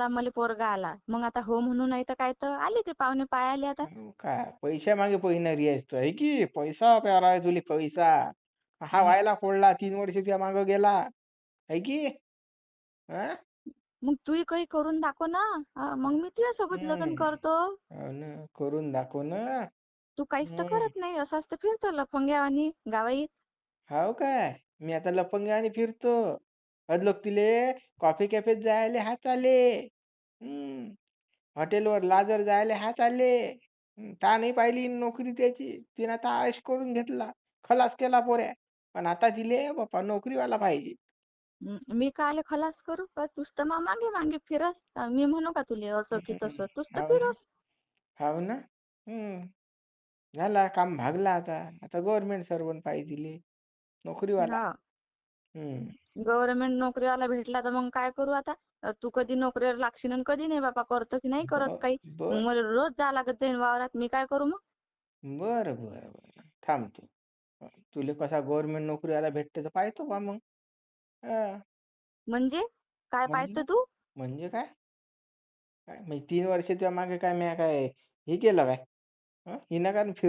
मला पोरगा आला. मग आता हो म्हणू नाही तर काय तर आले ते पाहुणे पायाले आता. काय पैशा मागे पहिणारी आहेस तू आहे की पैसा प्यारा आहे तुले पैसा. हा व्हायला फोडला 3 वर्ष तुझ्या मागं गेला आहे की हा? मग तूही काही करून दाखव ना. मग मी तुझ्यासोबत लग्न करतो. हो ना करून दाखव ना. तू काहीच तर करत नाही. असंच तर फिरतो लफंग्यावानी गावाईत. हाव काय मी आता लफंग्याने फिरतो. लोक तिले कॉफी कॅफेत जायले हात आले. हॉटेलवर लाजर जायले हात आले. ता नाही पाहिली नोकरी त्याची तिने आता आयश करून घेतला. खलास केला पोऱ्या. पण आता तिले बाप्पा नोकरीवाला पाहिजे. मी कायले खलास करू का? तूच तर मागे मागे फिरस. मी म्हणू का तुले असं की तसं? तूच तर हाव ना फिरस. हाव ना झाला काम भागला आता. आता गव्हर्नमेंट सर्वंट पाहिजे तिले नोकरीवाला. हा. हम्म गव्हर्नमेंट नोकरीवाला भेटला तर मग काय करू आता? तू कधी नोकरीवर लागशील आणि कधी नाही बापा. करतो की नाही करत काही. बर मग मला रोज जावं लागत जाईन वावरात. मी काय करू मग? बर बर बर थांब तू. तुले कसा गव्हर्नमेंट नोकरीवाला भेटते तर पाहतो बा मग. हा, म्हणजे काय म्हणजे पाहतो तू? म्हणजे काय काय म्हणजे 3 वर्ष तुझ्या मागे काय मी काय हे केलं काय हिनं का फिर